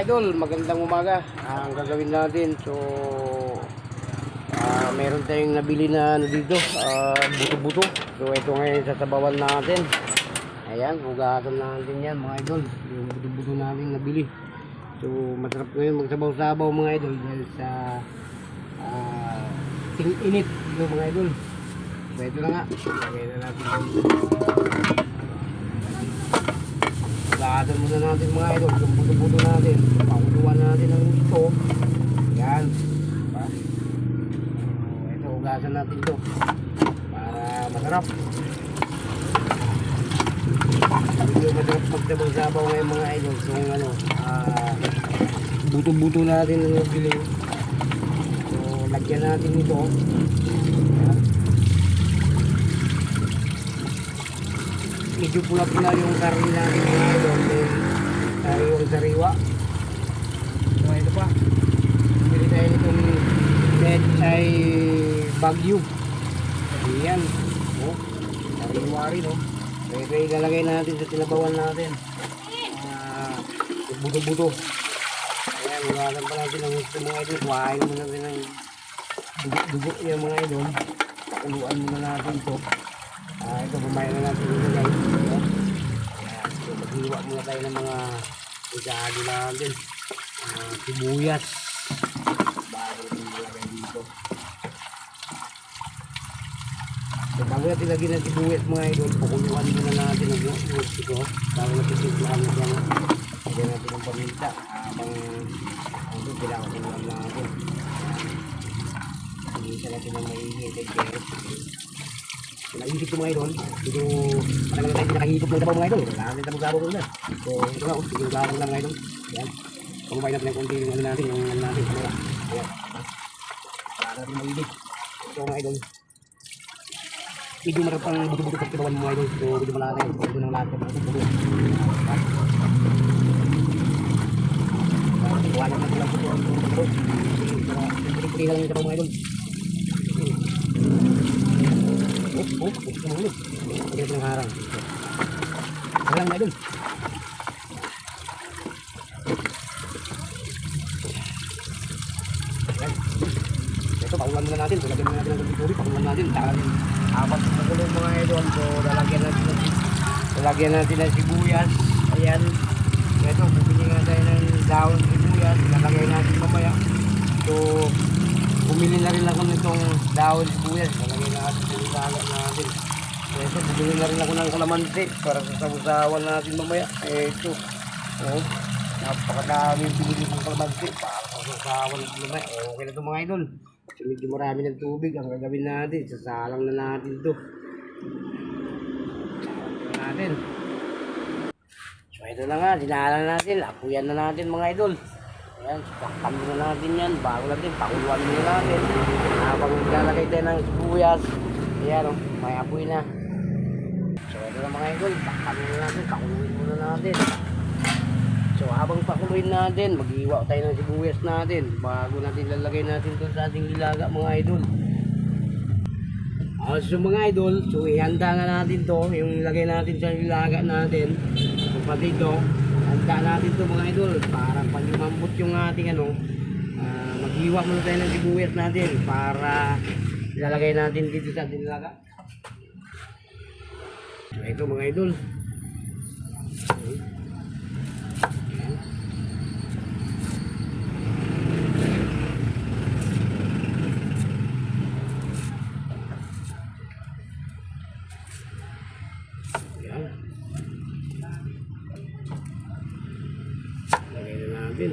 idol, magandang umaga. Ang gagawin natin, so meron tayong nabili na dito, buto-buto. So ito ngayon sasabawan natin. Ayan, hugasan natin yan mga idol, yung buto-buto natin nabili. So masarap ngayon magsabaw-sabaw mga idol dahil sa init mga idol. So ito na nga, lagay na natin hugasan muna natin mga idol, yung buto-buto natin. Pakuluan natin ang ito. Yan. Diba? So, ito, hugasan natin ito. Para masarap. Medyo masarap magsabaw-sabaw ngayon mga idol. So, ano, buto-buto natin ang nabili. So, lagyan natin ito. Yan. Medyo pula-pula yung karne natin mga idol, yung sariwa. So ito pa, pili tayo nitong Pechay Bagyo. Ayan, sariwa rin so ito ilalagay natin sa tinabawan natin, yung buto-buto. Ayan, huwagan pa natin ang gusto mga idol. Kuhain muna natin ang dugo yung mga idol. Pakuluan muna natin ito. Ito, bumayan na natin ito guys. So, maghiwa muna tayo ng mga isado natin. Sibuyas. Bago natin ilagay dito. So, bago natin lagyan ng sibuyas mga idol, pakuluan muna natin ang buhos ito. Bago natin simplahan natin. Lagyan natin ang paminta. Habang ito, kailangan sinulan natin. Paminta natin ang maingay. Naisip ko mga idol, dito parang tayo nakahihitop ng tabaw mga idol. Kailangan natin tabaw-sabaw ko na. So ito nga, dito gawin lang mga idol. Ayan, pamabay natin ng konti yung ano natin, kamera. Ayan, para natin maigit. So mga idol, medyo marap pang buto-buto pag tibawan mga idol. So medyo malaki, ito ng lahat ng buto-buto. Iwanan natin lang buto-buto. Pili lang yung tabaw mga idol. Ito mahulog. Pagkita ng harang. Harang na dun. Ito, paulan muna natin. So, lagyan muna natin ng tubig. Paulan natin. Apat na kulong mga idol. So, lalagyan natin ng sibuyas. Ayan. Ito, bumili nga tayo ng daon sibuyas. Lalagyan natin mamaya. So, bumili na rin ako nitong daon sibuyas. Lalagyan natin sa ilaga natin. Ito, bumili na rin ako ng kalamansi para sa sabusawan natin mamaya. Ito, napakadaming binili kong kalamansi para sa sabusawan natin mamaya. Okay na ito mga idol. So, medyo marami ng tubig ang gagawin natin. Sasalang na natin ito. Sasalang natin. So, ito na nga, dinalang natin. Apuyan na natin mga idol. Ayan, saktan na natin yan. Bago natin, pakuluan na natin. Habang maglalagay tayo ng sibuyas. Ayan, may apoy na. So ito na mga idol, saktan na natin, pakuluin muna natin. So habang pakuluin natin, mag-iwa tayo ng sibuyas natin. Bago natin lalagay natin ito sa ating nilaga mga idol. So mga idol, so ihanda na natin to, yung lagay natin sa nilaga natin. So pati ito, handa natin to mga idol para pag lumambot yung ating maghiwa muna tayo ng sibuyas natin para ilalagay natin dito sa ating nilaga. So ito mga idol. Lagay na natin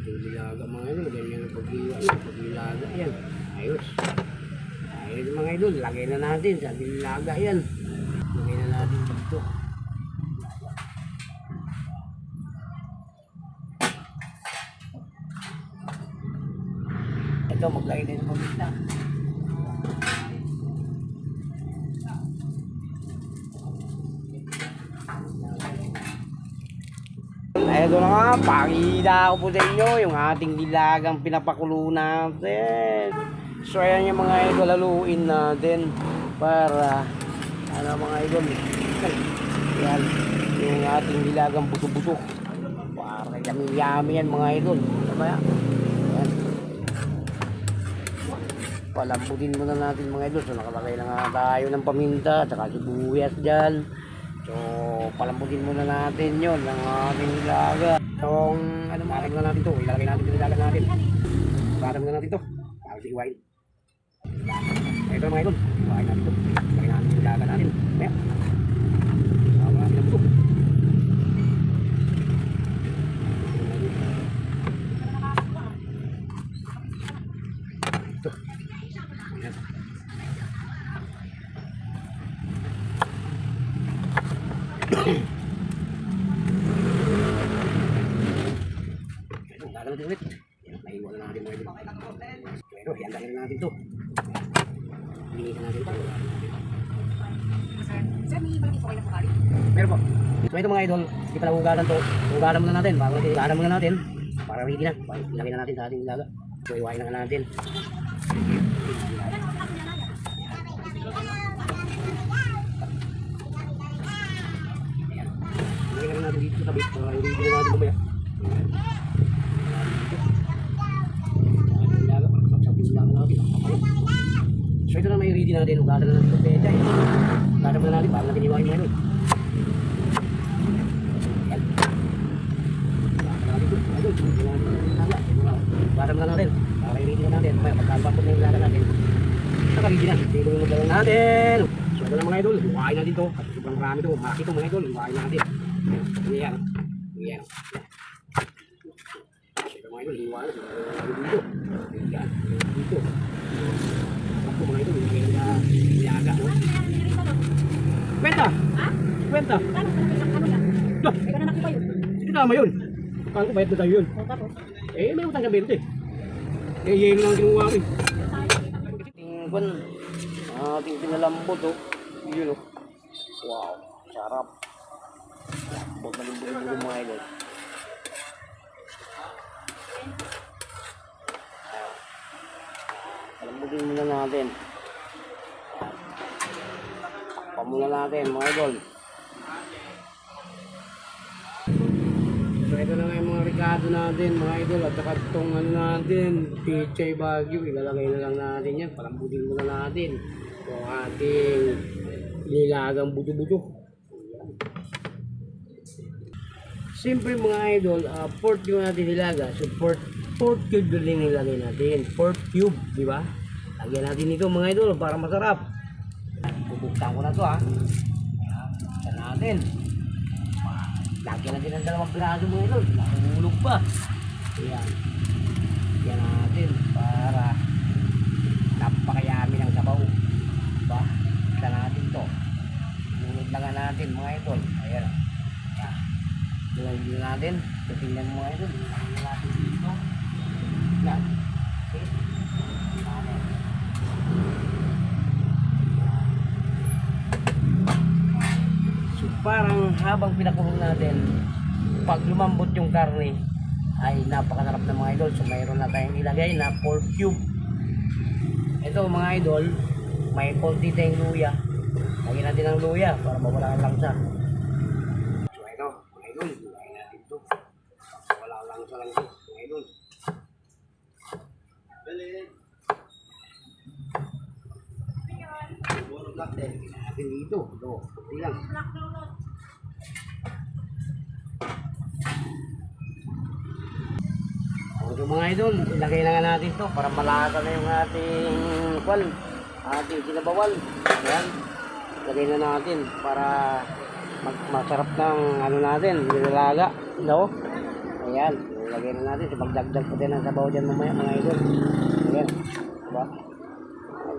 yung nilaga mga idol. Ganyan ang paghiwa yun, pagnilaga yan. Ayos. Ayos mga idol, lagay na natin sa nilaga yan. Lagay na natin dito. Ito, maglagay din ng paminta. Ito na nga, pakita ko po sa inyo yung ating nilagang pinapakulo natin. So ayan yung mga idol, haluin natin para mga idol. Ayan, yung ating nilagang buto-buto. Para Yummy yan mga idol. Ano ba yan? Ayan. Palambutin muna natin mga idol. So nakalagay na nga tayo ng paminta at saka sibuyas dyan. So palambutin muna natin yun ng ating nilaga. So ano maraming na natin to. Ilalagay natin yung nilaga natin. Maraming na natin to. Tapos iwain. Ito mga idol. Iwain natin to. Iwain natin yung nilaga natin. Ayan. Tama natin ang buto. Gagawin natin ulit. Naiwan na natin mga idol. Pero hiyandahin natin ito. Linisan natin ito. Pero po. So ito mga idol, hindi pala hugaran to. Hugaran muna natin. Hugaran muna natin. Para ready na. Ilagay na natin sa ating nilaga. So iwain na natin. Ilagay na natin dito sa tabi. Para ready na natin mamaya. So ito na may ready natin. Hugaran na natin ito. Hugaran muna natin. Para natin iwain mga idol. Para na natin. Para i-ready na natin. May pagkalapot na yung nilaga natin. Naka-ready na. Ito yung nilaga natin. So ito na mga idol. Iwain natin ito. Kasi sobrang marami ito. Malaki ito mga idol. Iwain natin. Ayan. Ayan. So ito mga idol. Iwain natin. Dito. Ayan. Dito. Ako mga idol. Iwain na nilaga. Kwenta. Ha? Kwenta. Ano yan? Ikaw na nakipa yun. Ito tama yun. Kala ko bayad na tayo yun. Eh, may utang ka 20. Eh, yun lang kinuha ko eh. Tingkon. Ating pinalambot oh. Yun oh. Wow. Sarap. Lambot na limburo mga idol. Palambutin muna natin. Takpan muna natin mga idol. So ito na nga yung mga ricado natin mga idol at saka itong ano natin pichay bagyo, ilalagay na lang natin yan, palambutin muna natin itong ating nilagang buto-buto. Siyempre mga idol, pork yung natin nilaga, so pork cube din nilagay natin, pork cube, di ba? Lagyan natin ito mga idol para masarap. Bubuksan ko na to ha. Bubuksan natin. Lagyan natin ng dalawang piraso mga idol. Nakahulog pa. Ayan. Lagyan natin para napakayami ng sabaw. Diba? Kita natin to. Nunod lang natin mga idol. Ayan. Ayan. Nunod natin. Tingnan mga idol. Nunod natin dito. Ayan. Okay. Parang habang pinakulong natin, pag lumambot yung karne ay napakasarap ng mga idol. So mayroon na tayong ilagay na pork cube. Ito mga idol, may konti tayong luya. Lagyan natin ng luya para mawala ang langsa. So ito mga idol, lagyan natin ito. Wala ang langsa lang ito mga idol. Lagyan natin dito. Ito, kunti lang. So mga idol, ilagay na nga natin to para malasa na yung ating sinabawan. Ayan, ilagay na natin para masarap ng ano natin, nilalaga. No? Ayan, ilagay na natin. Pagdagdag po din ang sabaw dyan mamaya mga idol. Ayan, diba?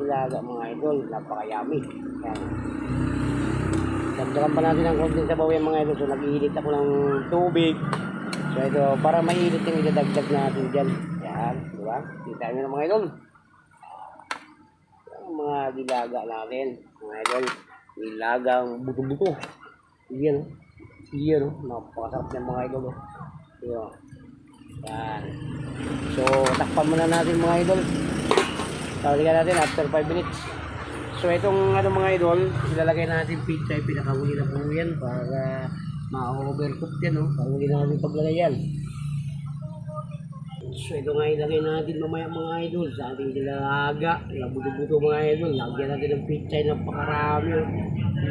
Nilaga mga idol, napaka-yummy. Ayan. Dagdagan pa natin ang konting sabaw yan mga idol. So nag-iinit ako ng tubig. So ito, para mainit yung idadagdag natin dyan. Yan, di ba? Kita nyo na mga idol. Yung mga dilaga natin, mga idol. Nilagang buto-buto. Yan, yan, napakasarap ng mga idol. Yan. Yan. So, takpan muna natin mga idol. Tawalikan natin after 5 minutes. So itong ano mga idol, ilalagay natin pizza, pinakahuli na po yan para ma-overcook yan, no? Pahuli na natin paglagay yan. So ito nga ilagay natin mamaya mga idol sa ating nilaga. Labuto-buto mga idol. Lagyan natin ng pichay ng pakarami.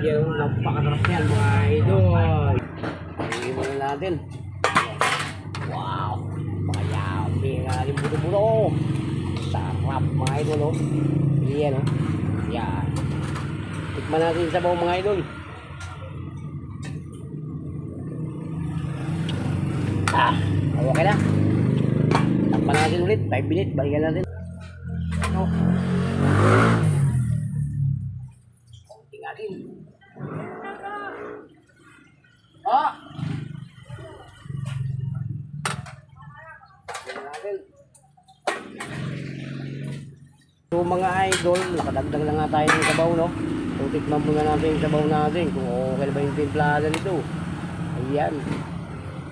Yan, napakatarap yan mga idol. Lagyan muna natin. Wow! Pakayami nga natin buto-buto. Sarap mga idol oh. Yan oh. Yan. Tikman natin sa sabaw mga idol. Okay na. Takpan natin ulit. 5 minutes. Balikan natin. Ano? Konti natin. Oh! Balikan natin. So mga idol, nakadagdag na nga tayo ng sabaw, no? So tikman muna natin yung sabaw natin kung okay na ba yung timplada nito. Ayan.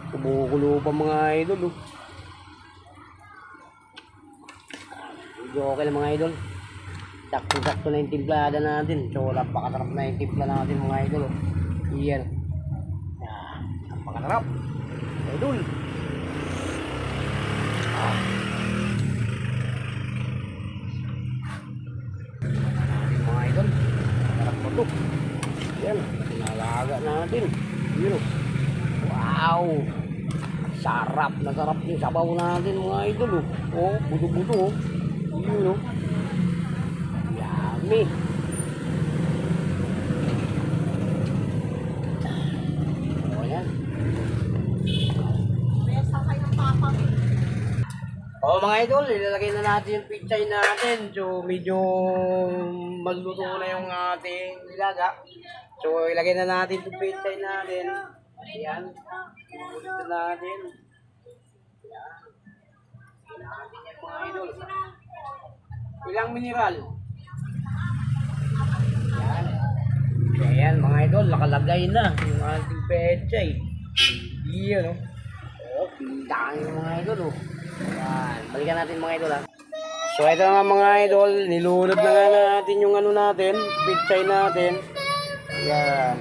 Kumukulo pa mga idol, oh. Medyo okay lang mga idol. Sakto-sakto na yung timplada natin. So napakatarap na yung timpla natin mga idol, oh. Ayan. Napakatarap idol. Mga idol, napakatarap po ito. Ayan, pinalaga natin. Ayan, oh. Wow! Sarap na sarap yung sabaw natin mga idol, oh. Oh, buto-buto, oh. Yun, oh. Yummy! O, yan. O, mga idol, ilalagay na natin yung pichay natin. So, medyo magluto na yung ating nilaga. So, ilagay na natin yung pichay natin. Ayan. Ito natin. Ayan. Natin yan mga idol. Ilang mineral? Ayan. Ayan mga idol. Nakalagay na yung ating pechay. Ayan o. Oh, pintang yung mga idol o. Ayan. Balikan natin mga idol ha. So ito nga mga idol. Nilunod na nga natin yung ano natin. Pechay natin. Ayan.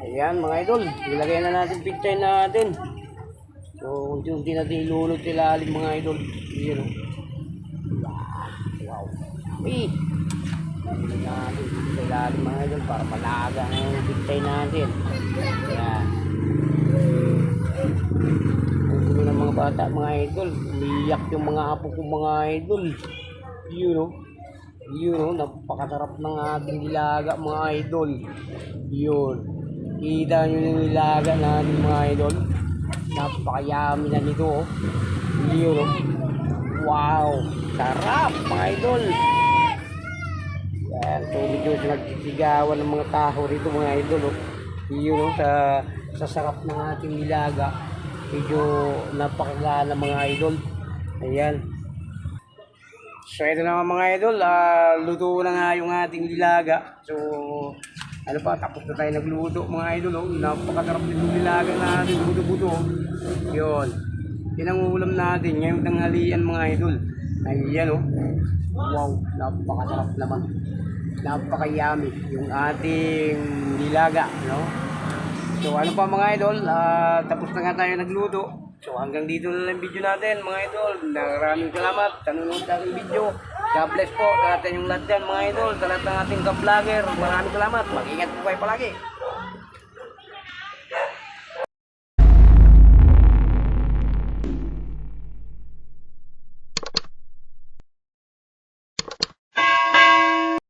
Ayan mga idol, ilagay na natin pichay natin. So, unti-unti natin ilunod sa ilalim mga idol. Ayan o. Wow. Uy! Ilagay natin sa ilalim mga idol para malaga na yung pichay natin. Ayan. Ang gulo ng mga bata mga idol. Umiyak yung mga apo kong mga idol. Yun o. Yun o, napakasarap ng ating nilaga mga idol. Yun. Kita nyo yung nilaga natin mga idol. Napakayami na nito oh. Yun oh. Wow. Sarap mga idol. Yan. So medyo nagsisigawan ng mga tao rito mga idol oh. Yun oh. Sa sarap ng ating nilaga. Medyo napakagana mga idol. Ayan. So ito naman mga idol. Luto na nga yung ating nilaga. So ano pa, tapos na tayo nagluto mga idol, oh. Napakatarap nitong nilaga natin, buto-buto. Yun. Yan ang ulam natin, ngayong tanghalian mga idol. Ayan oh. Wow, napakatarap naman. Napakayami yung ating nilaga, no? So ano pa mga idol, tapos na nga tayo nagluto. So hanggang dito na lang video natin mga idol. Maraming salamat sa nanonood sa ating video. God bless po sa atin yung lahat dyan mga idol. Sa lahat ng ating ka-vlogger. Maraming salamat. Mag-ingat po kayo palagi.